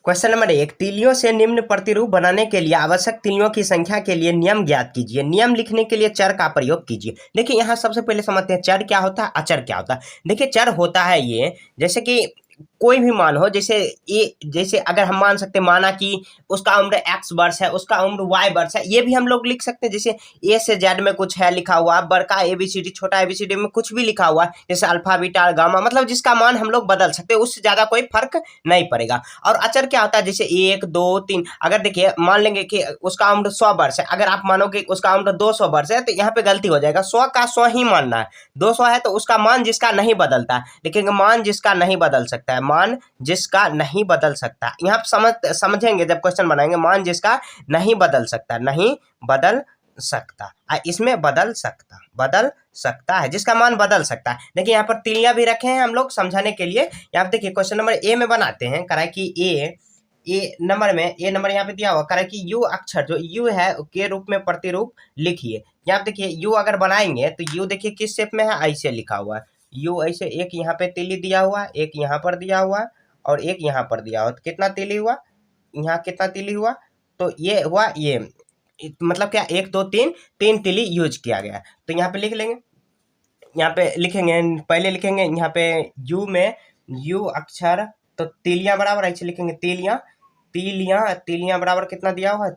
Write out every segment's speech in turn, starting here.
Question number 1, तीलियों से निम्न प्रतिरूप बनाने के लिए आवश्यक तीलियों की संख्या के लिए नियम ज्ञात कीजिए। नियम लिखने के लिए चर का प्रयोग कीजिए। देखिए यहाँ सबसे पहले समझते हैं चर क्या होता है, अचर क्या होता है। देखिए चर होता है ये, जैसे कि कोई भी मान हो, जैसे अगर हम मान सकते हैं, माना कि उसका उम्र x वर्ष है, उसका उम्र y वर्ष है, ये भी हम लोग लिख सकते हैं। जैसे a से z में कुछ है लिखा हुआ, बड़का ABCD छोटा ABCD में कुछ भी लिखा हुआ, जैसे अल्फा बीटा गामा, मतलब जिसका मान हम लोग बदल सकते हैं, उससे ज्यादा कोई फर्क नहीं पड़ेगा। और अचर क्या होता है, जैसे 1 2 3, अगर देखिए मान लेंगे कि उसका उम्र 100 वर्ष है, अगर आप मानोगे उसका उम्र 200 वर्ष है, तो यहाँ पे गलती हो जाएगा। 100 का 100 ही मानना है, 200 है तो उसका मान जिसका नहीं बदलता है, लेकिन मान जिसका नहीं बदल सकता है, मान जिसका नहीं बदल सकता। यहाँ समझेंगे जब क्वेश्चन बनाएंगे, मान जिसका नहीं बदल सकता, नहीं बदल सकता, इसमें बदल सकता है, जिसका मान बदल सकता है। देखिए यहाँ पर तीलियां भी रखे हैं हम लोग समझाने के लिए। यहाँ पे देखिए क्वेश्चन नंबर ए में बनाते हैं, करा कि ए नंबर यहाँ पे दिया हुआ, करा कि यू अक्षर जो यू है के रूप में प्रतिरूप लिखिए। यहाँ पे देखिए यू अगर बनाएंगे तो यू देखिए किस शेप में है, ऐसे लिखा हुआ है यू, ऐसे एक यहाँ पे तीली दिया हुआ, एक यहाँ पर दिया हुआ और एक यहाँ पर दिया हुआ। तो कितना तीली हुआ, यहाँ कितना तीली हुआ, तो ये हुआ ये, मतलब क्या 1 2 3 3 तीली यूज किया गया। तो यहाँ पे लिख लेंगे, यहाँ पे लिखेंगे, पहले लिखेंगे यहाँ पे यू में यू अक्षर, तो तीलियां बराबर ऐसे लिखेंगे, तीलियां बराबर कितना दिया हुआ है,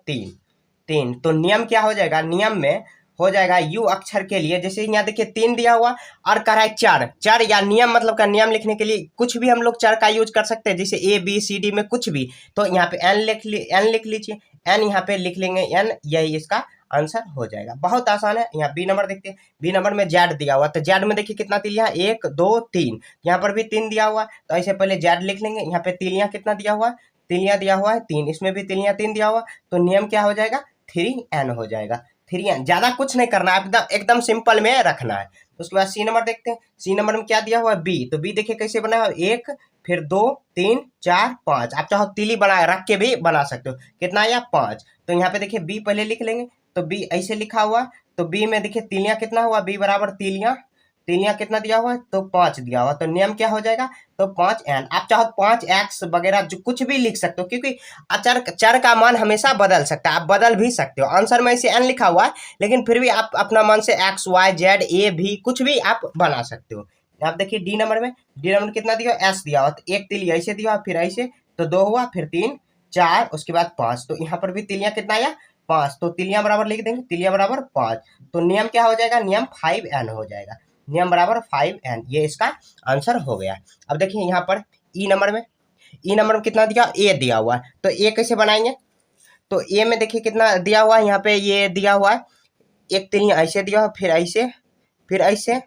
3। तो नियम क्या हो जाएगा, नियम में हो जाएगा यू अक्षर के लिए, जैसे यहाँ देखिए 3 दिया हुआ और करा है चर या नियम, मतलब का नियम लिखने के लिए कुछ भी हम लोग चर का यूज कर सकते हैं, जैसे ABCD में कुछ भी। तो यहाँ पे n लिख लीजिए, n यहाँ पे लिख लेंगे n, यही इसका आंसर हो जाएगा। बहुत आसान है। यहाँ बी नंबर देखते हैं, बी नंबर में जेड दिया हुआ, तो जेड में देखिए कितना तीलियां, 1 2 3, यहाँ पर भी 3 दिया हुआ, तो ऐसे पहले जेड लिख लेंगे। यहाँ पे तीलियां कितना दिया हुआ, तीलियां दिया हुआ है 3, इसमें भी तीलियां 3 दिया हुआ, तो नियम क्या हो जाएगा, 3n हो जाएगा। 3n, ज्यादा कुछ नहीं करना है, एकदम सिंपल में रखना है। उसके बाद सी नंबर देखते हैं, सी नंबर में क्या दिया हुआ है, बी, तो बी देखिए कैसे बना है, 1 फिर 2 3 4 5, आप चाहो तीली बना रख के भी बना सकते हो, कितना आया 5। तो यहाँ पे देखिए बी पहले लिख लेंगे, तो बी ऐसे लिखा हुआ, तो बी में देखिए तीलियां कितना हुआ, बी बराबर तीलियां कितना दिया हुआ है, तो 5 दिया हुआ, तो नियम क्या हो जाएगा, तो 5n। आप चाहो 5x वगैरह जो कुछ भी लिख सकते हो, क्योंकि चर का मान हमेशा बदल सकता है, आप बदल भी सकते हो। आंसर में ऐसे n लिखा हुआ है, लेकिन फिर भी आप अपना मन से x y z a भी कुछ भी आप बना सकते हो। आप देखिए डी नंबर कितना दिया, s दिया हुआ, तो एक तीली ऐसे दिया, फिर ऐसे, तो 2 हुआ, फिर 3 4, उसके बाद 5, तो यहाँ पर भी तीलियां कितना आया, 5, तो तीलियां बराबर लिख देंगे, तीलियां बराबर 5, तो नियम क्या हो जाएगा, नियम 5n हो जाएगा, नियम बराबर 5n, ये इसका आंसर हो गया। अब देखिए यहाँ पर ई नंबर में कितना दिया, ए दिया हुआ है, तो ए कैसे बनाएंगे, तो ए में देखिए कितना दिया हुआ है, यहाँ पे ये दिया हुआ है, एक तीलियां ऐसे दिया हुआ, फिर ऐसे,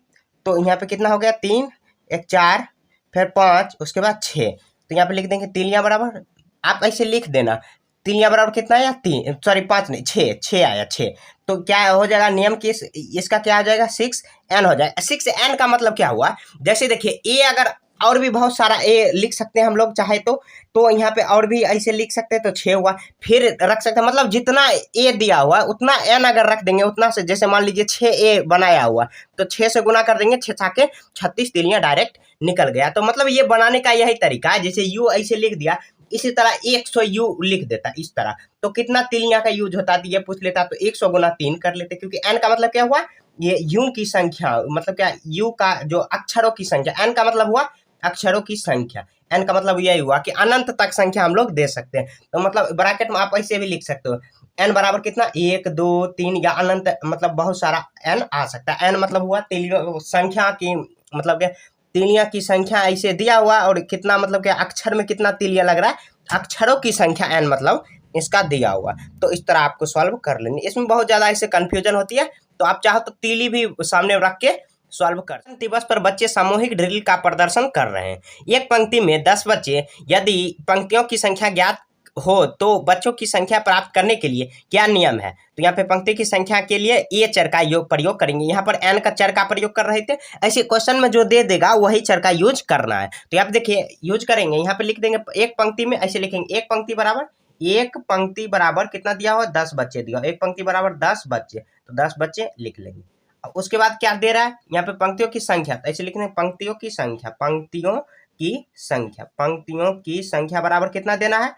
तो यहाँ पे कितना हो गया, 3 1 4 फिर 5, उसके बाद 6, तो यहाँ पे लिख देंगे तीलियां बराबर, आप ऐसे लिख देना, तीलियां बराबर कितना आया, 3 सॉरी 5 नहीं 6 आया 6, तो क्या हो जाएगा, नियम की इसका क्या हो जाएगा, 6n हो जाएगा। 6n का मतलब क्या हुआ, जैसे देखिए ए, अगर और भी बहुत सारा ए लिख सकते हैं हम लोग चाहे तो यहाँ पे और भी ऐसे लिख सकते हैं, तो 6 हुआ, फिर रख सकते हैं, मतलब जितना ए दिया हुआ उतना n अगर रख देंगे उतना से, जैसे मान लीजिए 6a बनाया हुआ, तो 6 से गुना कर देंगे, 6 के 36 तीलियां डायरेक्ट निकल गया। तो मतलब ये बनाने का यही तरीका है, जैसे यू ऐसे लिख दिया, इसी तरह 100 यू लिख देता इस तरह, तो कितना तीलियां का यूज होता है ये पूछ लेता, तो 100 गुना 3 कर लेते, क्योंकि n का मतलब क्या हुआ, ये यू की संख्या, मतलब क्या यू का जो अक्षरों की संख्या, n का मतलब हुआ अक्षरों की संख्या, n का मतलब यही हुआ कि अनंत तक संख्या हम लोग दे सकते हैं। तो मतलब ब्रैकेट में आप ऐसे भी लिख सकते हो, n बराबर कितना 1 2 3 या अनंत, मतलब बहुत सारा n आ सकता है। n मतलब हुआ तीलियों संख्या की, मतलब क्या तीलियां की संख्या ऐसे दिया हुआ, और कितना मतलब क्या अक्षर में कितना तीलियां लग रहा है, अक्षरों की संख्या n मतलब इसका दिया हुआ। तो इस तरह आपको सॉल्व कर लेंगे, इसमें बहुत ज्यादा ऐसे कंफ्यूजन होती है, तो आप चाहो तो तीली भी सामने रख के सॉल्व कर। दिवस पर बच्चे सामूहिक ड्रिल का प्रदर्शन कर रहे हैं। एक पंक्ति में 10 बच्चे, यदि पंक्तियों की संख्या ज्ञात हो तो बच्चों की संख्या प्राप्त करने के लिए क्या नियम है। तो यहाँ पे पंक्ति की संख्या के लिए ए चर का प्रयोग करेंगे, यहाँ पर n का चर का प्रयोग कर रहे थे, ऐसे क्वेश्चन में जो दे देगा वही चर का यूज करना है। तो यहाँ पे देखिए यूज करेंगे, यहाँ पे लिख देंगे एक पंक्ति में, ऐसे लिखेंगे एक पंक्ति बराबर कितना दिया हुआ, 10 बच्चे दिया, एक पंक्ति बराबर 10 बच्चे, तो 10 बच्चे लिख लेंगे। उसके बाद क्या दे रहा है, यहाँ पे पंक्तियों की संख्या, तो ऐसे लिखने पंक्तियों की संख्या बराबर कितना देना है,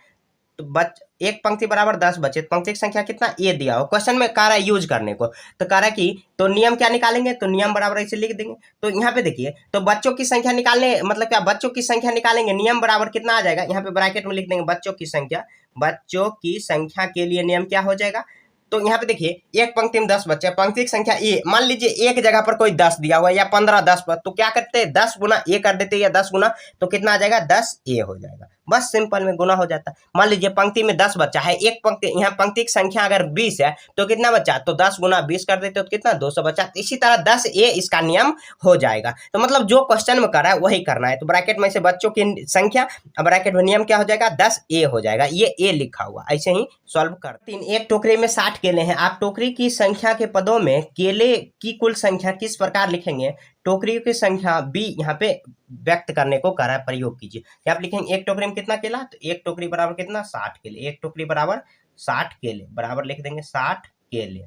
तो एक पंक्ति बराबर 10 बचे, तो पंक्ति की संख्या कितना ए दिया हो, क्वेश्चन में कह रहा है यूज करने को, तो कह रहा है कि तो नियम क्या निकालेंगे, तो नियम बराबर ऐसे लिख देंगे। तो यहाँ पे देखिए, तो बच्चों की संख्या निकालने मतलब क्या, बच्चों की संख्या निकालेंगे, नियम बराबर कितना आ जाएगा, यहाँ पे ब्रैकेट में लिख देंगे बच्चों की संख्या, बच्चों की संख्या के लिए नियम क्या हो जाएगा। तो यहाँ पे देखिए एक पंक्ति में 10 बच्चे, पंक्ति की संख्या ए, मान लीजिए एक जगह पर कोई 10 दिया हुआ है या 15 10 पर, तो क्या करते हैं 10 गुना ए कर देते हैं या 10 गुना, तो कितना आ जाएगा 10 ए हो जाएगा, बस सिंपल में गुना हो जाता है। मान लीजिए पंक्ति में 10 बच्चा है, एक पंक्ति यहाँ पंक्ति की संख्या अगर 20 है तो कितना बच्चा, तो 10 गुना 20 कर देते हो तो कितना 200 बच्चा। तो इसी तरह 10 ए इसका नियम हो जाएगा। तो मतलब जो क्वेश्चन में कर रहा है वही करना है। तो ब्रैकेट में से बच्चों की संख्या, ब्रैकेट में नियम क्या हो जाएगा 10 ए हो जाएगा, ये ए लिखा हुआ, ऐसे ही सॉल्व कर। 3, एक टोकरी में 60 केले हैं, आप टोकरी की संख्या के पदों में केले की कुल संख्या किस प्रकार लिखेंगे। टोकरी की संख्या बी यहाँ पे व्यक्त करने को कह रहा है, प्रयोग कीजिए। क्या आप लिखेंगे एक टोकरी में कितना केला, तो एक टोकरी बराबर कितना 60 केले, एक टोकरी बराबर 60 केले, बराबर लिख देंगे 60 केले,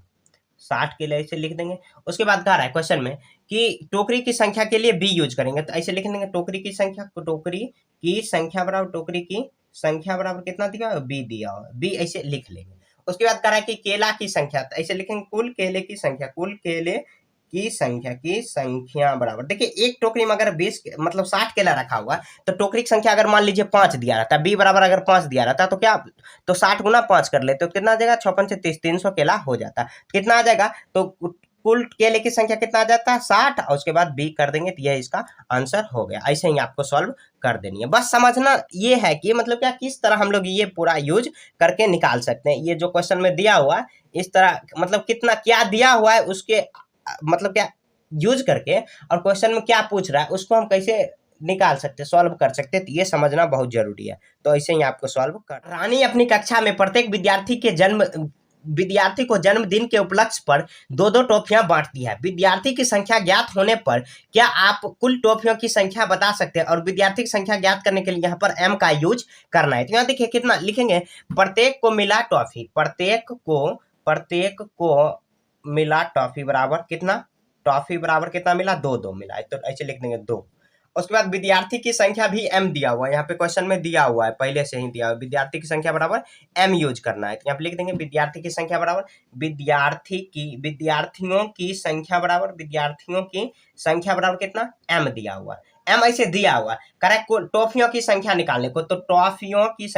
60 केले ऐसे लिख देंगे। उसके बाद कह रहा है क्वेश्चन में कि टोकरी की संख्या के लिए बी यूज करेंगे, तो ऐसे लिख देंगे टोकरी की संख्या, टोकरी की संख्या बराबर, टोकरी की संख्या बराबर कितना दिया हुआ, बी दिया हुआ, बी ऐसे लिख लेंगे। उसके बाद कह रहा है कि केला की संख्या, तो ऐसे लिखेंगे कुल केले की संख्या, कुल केले की संख्या बराबर, देखिए एक टोकरी में अगर 20 मतलब 60 केला रखा हुआ तो टोकरी की संख्या अगर मान लीजिए 5 दिया रहता, बी बराबर अगर 5 दिया रहता तो क्या, तो 60 गुना 5 कर लेते तो कितना आ जाएगा 56 से 30, 300 केला हो जाता, कितना आ जाएगा, तो कुल केले की संख्या कितना आ जाता है 60, और उसके बाद बी कर देंगे तो यह इसका आंसर हो गया। ऐसे ही आपको सॉल्व कर देनी है। बस समझना ये है कि मतलब क्या, किस तरह हम लोग ये पूरा यूज करके निकाल सकते हैं। ये जो क्वेश्चन में दिया हुआ है इस तरह, मतलब कितना क्या दिया हुआ है उसके मतलब क्या यूज करके, और क्वेश्चन में क्या पूछ रहा है उसको हम कैसे निकाल सकते, सॉल्व कर सकते, तो ये समझना बहुत जरूरी है। तो ऐसे ही आपको सॉल्व कर। रानी अपनी कक्षा में प्रत्येक विद्यार्थी को जन्मदिन के उपलक्ष्य पर 2-2 टॉफियां बांटती है। विद्यार्थी की संख्या ज्ञात होने पर क्या आप कुल टॉफियों की संख्या बता सकते हैं, और विद्यार्थी की संख्या ज्ञात करने के लिए यहाँ पर m का यूज करना है। तो यहाँ देखिए कितना लिखेंगे, प्रत्येक को मिला टॉफी, प्रत्येक को मिला टॉफी बराबर कितना, टॉफी बराबर कितना मिला 2-2 मिला है, तो ऐसे लिख देंगे 2। उसके बाद विद्यार्थी की संख्या भी m दिया हुआ है, यहाँ पे क्वेश्चन में दिया हुआ है, पहले से ही दिया हुआ है, विद्यार्थी की संख्या बराबर m यूज करना है। तो यहाँ पे लिख देंगे विद्यार्थी की संख्या बराबर, विद्यार्थियों की संख्या बराबर कितना m दिया हुआ है, m ऐसे दिया हुआ है। करेक्ट, टॉफियों की संख्या निकालने को, तो टॉफियों की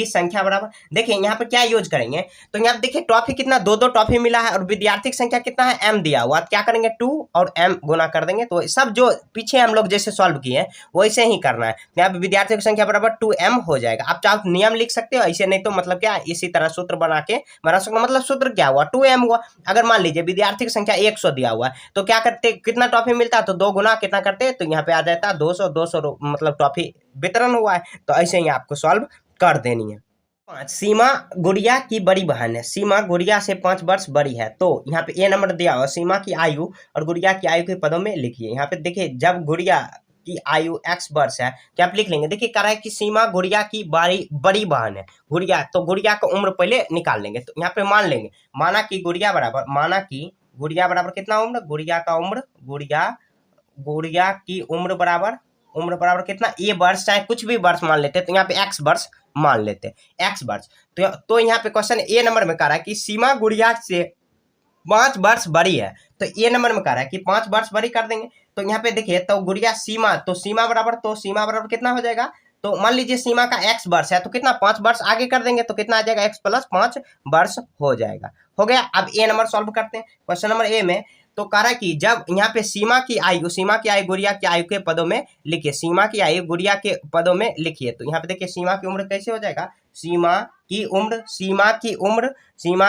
संख्या बराबर देखिए यहाँ पे क्या यूज करेंगे, तो यहाँ पे देखिए टॉफी कितना 2-2 टॉफी मिला है, और विद्यार्थी की संख्या कितना है m दिया हुआ, क्या करेंगे 2 और m गुना कर देंगे। तो सब जो पीछे हम लोग जैसे सॉल्व किए हैं वैसे ही करना है। यहाँ पे विद्यार्थी की संख्या बराबर 2m हो जाएगा। आप चाहो नियम लिख सकते हो ऐसे, नहीं तो मतलब क्या इसी तरह सूत्र बना सकते, मतलब सूत्र क्या हुआ 2m हुआ। अगर मान लीजिए विद्यार्थी की संख्या 100 दिया हुआ है तो क्या करते, कितना टॉफी मिलता, तो 2 गुना कितना करते, तो यहाँ पे आ जाता 200 मतलब टॉफी वितरण हुआ है। तो ऐसे ही आपको सॉल्व कर देनी है। 5, सीमा गुड़िया की बड़ी बहन है, सीमा गुड़िया से 5 वर्ष बड़ी है। तो यहाँ पे ए नंबर दिया हुआ, सीमा की आयु और गुड़िया की आयु के पदों में लिखिए। यहाँ पे देखिए जब गुड़िया की आयु x वर्ष है तो आप लिख लेंगे, देखिए कह रहा है कि सीमा गुड़िया की बड़ी बहन है, गुड़िया, तो गुड़िया का उम्र पहले निकाल लेंगे। तो यहाँ पे मान लेंगे, माना कि गुड़िया बराबर कितना उम्र, गुड़िया की उम्र बराबर कितना ए वर्ष, चाहे कुछ भी वर्ष मान लेते, तो यहाँ पे x वर्ष मान लेते, x वर्ष। तो यहाँ पे क्वेश्चन ए नंबर में कह रहा है कि सीमा गुड़िया से 5 वर्ष बड़ी है, तो ए नंबर में कह रहा है कि 5 वर्ष बड़ी कर देंगे। तो यहाँ पे देखिए, तो गुड़िया सीमा बराबर कितना हो जाएगा, तो मान लीजिए सीमा का x वर्ष है तो कितना 5 वर्ष आगे कर देंगे, तो कितना आ जाएगा x + 5 वर्ष हो जाएगा। हो गया। अब ए नंबर सॉल्व करते हैं। क्वेश्चन नंबर ए में तो कह रहा है कि जब यहाँ पे सीमा की आयु गुड़िया की आयु के पदों में लिखिए, सीमा की आयु गुड़िया के पदों में लिखिए। तो यहाँ पे देखिए सीमा की उम्र कैसे हो जाएगा, सीमा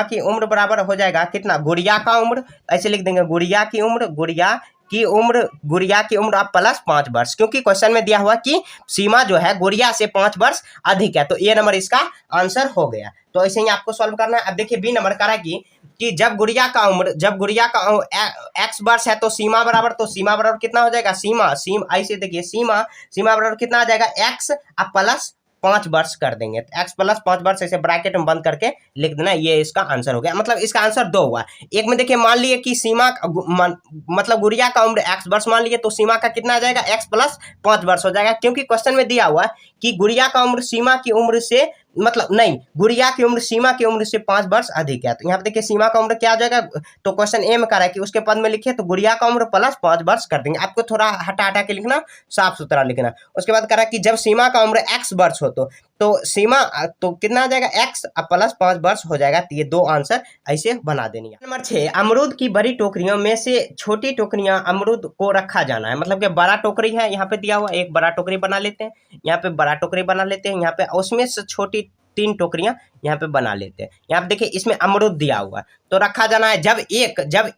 की उम्र बराबर हो जाएगा कितना, गुड़िया का उम्र, ऐसे लिख देंगे गुड़िया की उम्र आप + 5 वर्ष, क्योंकि क्वेश्चन में दिया हुआ कि सीमा जो है गुड़िया से 5 वर्ष अधिक है। तो ए नंबर इसका आंसर हो गया। तो ऐसे ही आपको सॉल्व करना है। अब देखिए बी नंबर कह रहा है कि जब गुड़िया का x वर्ष है तो सीमा बराबर कितना हो जाएगा, सीमा ऐसे देखिए सीमा बराबर कितना आ जाएगा x + 5 वर्ष कर देंगे, तो x प्लस 5 वर्ष ऐसे ब्रैकेट में बंद करके लिख देना, ये इसका आंसर हो गया। मतलब इसका आंसर 2 हुआ। एक में देखिए मान लिए कि सीमा मतलब गुड़िया का उम्र x वर्ष मान लिए, तो सीमा का कितना आ जाएगा, x प्लस 5 वर्ष हो जाएगा, क्योंकि क्वेश्चन में दिया हुआ कि गुड़िया का उम्र सीमा की उम्र से मतलब नहीं, गुड़िया की उम्र सीमा की उम्र से 5 वर्ष अधिक है। तो यहाँ पे देखिए सीमा का उम्र क्या आ जाएगा, तो क्वेश्चन ए में कह रहा है कि उसके पद में लिखिए, तो गुड़िया का उम्र प्लस 5 वर्ष कर देंगे। आपको थोड़ा हटा हटा के लिखना, साफ सुथरा लिखना। उसके बाद कह रहा है कि जब सीमा का उम्र x वर्ष हो तो सीमा तो कितना आ जाएगा, x प्लस 5 वर्ष हो जाएगा। तो ये 2 आंसर ऐसे बना देनी है। नंबर 6, अमरूद की बड़ी टोकरियों में से छोटी टोकरियां अमरूद को रखा जाना है। मतलब कि बड़ा टोकरी है, यहाँ पे दिया हुआ एक बड़ा टोकरी बना लेते हैं, यहाँ पे बड़ा टोकरी बना लेते हैं, यहाँ पे उसमें से छोटी 3 टोकरियां यहाँ पे बना लेते हैं। यहाँ पे देखिए इसमें अमरूद दिया हुआ तो रखा जाना है। जब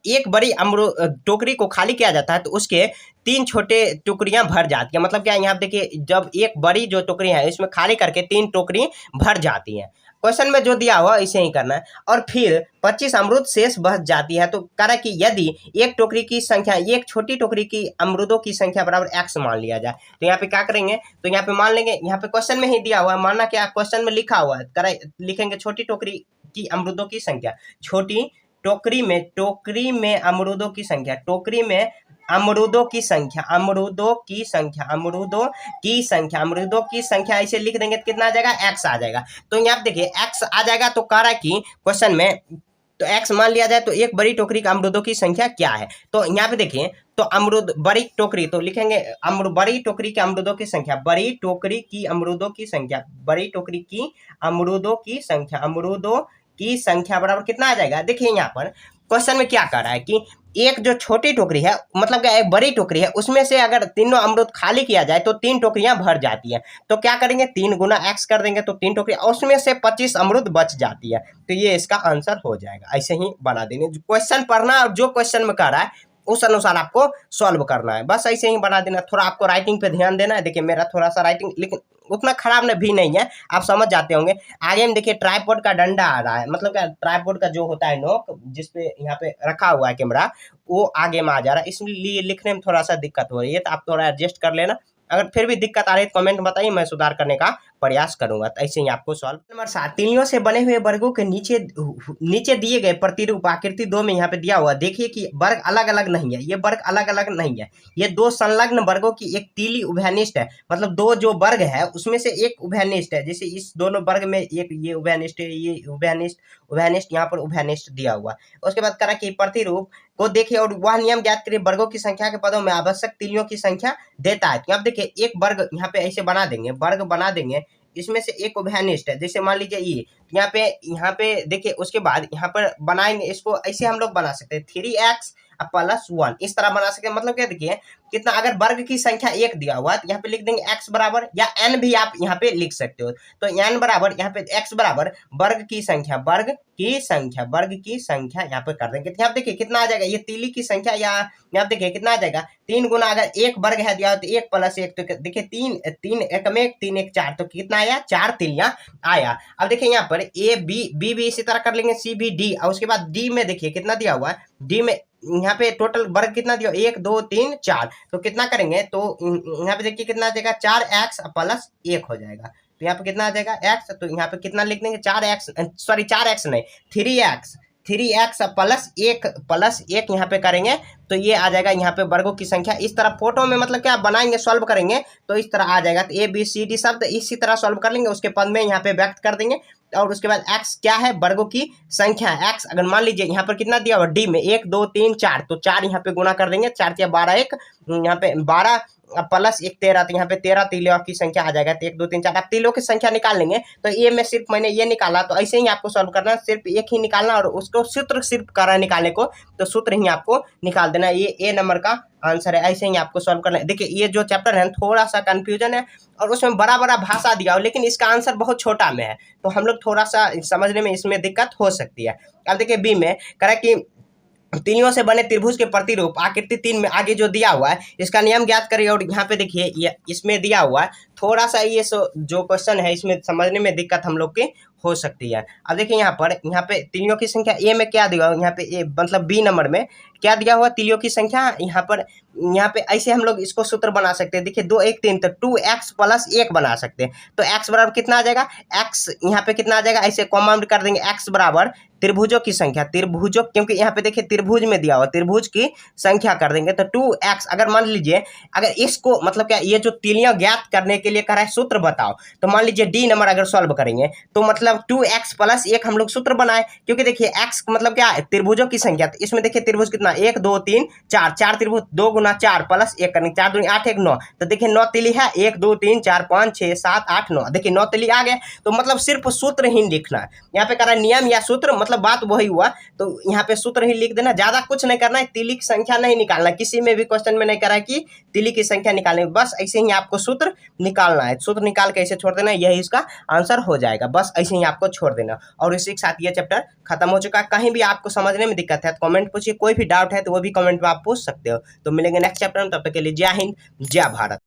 एक बड़ी अमरूद टोकरी को खाली किया जाता है तो उसके 3 छोटे टोकरियां भर जाती है। मतलब क्या, यहाँ पे देखिए जब एक बड़ी जो टोकरी है इसमें खाली करके 3 टोकरी भर जाती है। क्वेश्चन में जो दिया हुआ इसे ही करना है। और फिर 25 अमरूद शेष बच जाती है, तो कह रहा है कि यदि एक टोकरी की संख्या, एक छोटी टोकरी की अमरूदों की संख्या बराबर x मान लिया जाए, तो यहाँ पे क्या करेंगे, तो यहाँ पे मान लेंगे, यहाँ पे क्वेश्चन में ही दिया हुआ है, मानना क्या क्वेश्चन में लिखा हुआ है, लिखेंगे छोटी टोकरी की अमरूदों की संख्या, छोटी टोकरी में अमरूदों की संख्या, टोकरी में अमरूदों की संख्या ऐसे लिख देंगे तो कितना आ जाएगा, x आ जाएगा। तो यहाँ पे देखिए x आ जाएगा, तो कह रहा है कि क्वेश्चन में तो x मान लिया जाए तो एक बड़ी टोकरी का अमरूदों की संख्या क्या है। तो यहाँ पे देखिए तो अमरूद बड़ी टोकरी, तो लिखेंगे बड़ी टोकरी के अमरूदों की संख्या, बड़ी टोकरी की अमरूदों की संख्या, बड़ी टोकरी की अमरूदों की संख्या बराबर कितना आ जाएगा। देखिए यहाँ पर क्वेश्चन में क्या कर रहा है कि एक जो छोटी टोकरी है, मतलब क्या एक बड़ी टोकरी है, उसमें से अगर तीनों अमरूद खाली किया जाए तो 3 टोकरियां भर जाती है। तो क्या करेंगे, 3 गुना x कर देंगे तो 3 टोकरी, उसमें से 25 अमरूद बच जाती है। तो ये इसका आंसर हो जाएगा। ऐसे ही बना देंगे, क्वेश्चन पढ़ना और जो क्वेश्चन में कर रहा है उस अनुसार आपको सॉल्व करना है, बस ऐसे ही बना देना। थोड़ा आपको राइटिंग पे ध्यान देना है। देखिए मेरा थोड़ा सा राइटिंग लेकिन उतना खराब भी नहीं है, आप समझ जाते होंगे। आगे में देखिए ट्राइपॉड का डंडा आ रहा है, मतलब क्या ट्राइपॉड का जो होता है नोक, जिसपे यहाँ पे रखा हुआ है कैमरा, वो आगे में आ जा रहा है, इसलिए लिखने में थोड़ा सा दिक्कत हो रही है, तो आप थोड़ा एडजस्ट कर लेना। अगर फिर भी दिक्कत आ रही है तो कमेंट बताइए, मैं सुधार करने का प्रयास करूंगा। तो ऐसे ही आपको सॉल्व। नंबर 7, तीलियों से बने हुए वर्गों के नीचे दिए गए प्रतिरूप आकृति 2 में यहाँ पे दिया हुआ, देखिए कि वर्ग अलग अलग नहीं है, ये वर्ग अलग अलग नहीं है, ये 2 संलग्न वर्गों की एक तीली उभयनिष्ठ है। मतलब 2 जो वर्ग है उसमें से एक उभयनिष्ठ है, जैसे इस दोनों वर्ग में एक ये उभयनिष्ठ है, ये उभयनिष्ठ यहाँ पर उभयनिष्ठ दिया हुआ। उसके बाद करा कि प्रतिरूप को देखिए और वह नियम ज्ञात करिए, वर्गों की संख्या के पदों में आवश्यक तीलियों की संख्या देता है। तो आप देखिए एक वर्ग यहाँ पे ऐसे बना देंगे, वर्ग बना देंगे, इसमें से एक उभयनिष्ठ है, जैसे मान लीजिए ये यहाँ पे देखिए। उसके बाद यहाँ पर बनाएंगे इसको, ऐसे हम लोग बना सकते हैं 3x प्लस 1, इस तरह बना सकते हैं। मतलब क्या, देखिए कितना, अगर वर्ग की संख्या 1 दिया हुआ तो यहाँ पे लिख देंगे x बराबर, या n भी आप यहाँ पे लिख सकते हो। तो n बराबर यहाँ पे x बराबर वर्ग की संख्या यहाँ पे कर देंगे। तो यहाँ देखिए कितना आ जाएगा, ये तीली की संख्या, या यहाँ देखिए कितना आ जाएगा 3 गुना, अगर एक वर्ग है दिया तो 1 प्लस 1, तो देखिए 3 एक में 1 3 1 4, तो कितना आया, 4 तीलियां आया। अब देखिए यहाँ पर a b भी इसी तरह कर लेंगे, c b d, और उसके बाद d में देखिए कितना दिया हुआ है, d में यहाँ पे टोटल वर्ग कितना दिया, 1 2 3 4, तो कितना करेंगे, तो यहाँ पे देखिए कितना आ जाएगा, 4x प्लस 1 हो जाएगा। तो यहाँ पे कितना आ जाएगा x, तो यहाँ पे कितना लिख देंगे, 4x नहीं 3x प्लस 1 यहाँ पे करेंगे, तो ये आ जाएगा यहाँ पे वर्गों की संख्या। इस तरह फोटो में मतलब क्या बनाएंगे, सॉल्व करेंगे तो इस तरह आ जाएगा। तो a b c d शब्द इसी तरह सॉल्व कर लेंगे, उसके पद में यहाँ पे व्यक्त कर देंगे। और उसके बाद x क्या है, वर्गों की संख्या है। x अगर मान लीजिए यहाँ पर कितना दिया हुआ d में 1 2 3 4, तो 4 यहाँ पे गुना कर देंगे, 4 या 12 1, यहाँ पे 12 प्लस 1 13, तो यहाँ पे 13 तीलियों की संख्या आ जाएगा। तो 1 2 3 4 आप तीलियों की संख्या निकाल लेंगे। तो ये में सिर्फ मैंने ये निकाला, तो ऐसे ही आपको सॉल्व करना, सिर्फ एक ही निकालना और उसको सूत्र सिर्फ करना निकालने को, तो सूत्र ही आपको निकाल देना। ये ए नंबर का आंसर है। ऐसे ही आपको सॉल्व करना है। देखिए ये जो चैप्टर है थोड़ा सा कंफ्यूजन है और उसमें बड़ा बड़ा भाषा दिया हो, लेकिन इसका आंसर बहुत छोटा में है, तो हम लोग थोड़ा सा समझने में इसमें दिक्कत हो सकती है। अब देखिए बी में करें कि तीलियों से बने त्रिभुज के प्रतिरूप आकृति 3 में आगे जो दिया हुआ है इसका नियम ज्ञात करिए। और यहाँ पे देखिए ये इसमें दिया हुआ है थोड़ा सा ये जो क्वेश्चन है इसमें समझने में दिक्कत हम लोग की हो सकती है। अब देखिए यहाँ पे तीलियों की संख्या ए में क्या दिया हुआ, यहाँ पे ए मतलब बी नंबर में क्या दिया हुआ तीलियों की संख्या। यहाँ पे ऐसे हम लोग इसको सूत्र बना सकते हैं। देखिए 2 1 3 तो 2x प्लस 1 बना सकते हैं। तो x बराबर कितना आ जाएगा, x यहाँ पे कितना आ जाएगा, ऐसे कॉमा कर देंगे x बराबर त्रिभुजों की संख्या, त्रिभुजों, क्योंकि यहाँ पे देखिए त्रिभुज में दिया हुआ, त्रिभुज की संख्या कर देंगे तो 2x। अगर मान लीजिए अगर इसको मतलब क्या ये जो तीलियां ज्ञात करने के लिए कह रहा है सूत्र बताओ, तो मान लीजिए डी नंबर अगर सॉल्व करेंगे तो मतलब 2x प्लस 1 हम लोग सूत्र बनाए, क्योंकि देखिए x मतलब क्या है त्रिभुजों की संख्या। तो इसमें देखिए त्रिभुज कितना 1 2 3 4, 4 त्रिभुज 2 गुना 4 प्लस 1 करेंगे, 4 दूनी 8 1 9। तो देखिए 9 तिली है 1 2 3 4 5 6 7 8 9, देखिए 9 तिली आ गए। तो मतलब सिर्फ सूत्र ही लिखना है। यहाँ पे कह रहा है नियम या सूत्र, मतलब बात वही हुआ। तो यहाँ पे सूत्र ही लिख देना, ज्यादा कुछ नहीं करना है, तिली की संख्या नहीं निकालना। किसी में भी क्वेश्चन में नहीं करा है कि तिली की संख्या निकालने, बस ऐसे ही आपको सूत्र निकालना है। सूत्र निकाल के ऐसे छोड़ देना, यही इसका आंसर हो जाएगा। बस ऐसे ही आपको छोड़ देना। और इसी के साथ ये चैप्टर खत्म हो चुका है। कहीं भी आपको समझने में दिक्कत है तो कमेंट पूछिए, कोई भी डाउट है तो वो भी कमेंट में आप पूछ सकते हो। तो मिलेंगे नेक्स्ट चैप्टर में, तब तक के लिए जय हिंद जय भारत।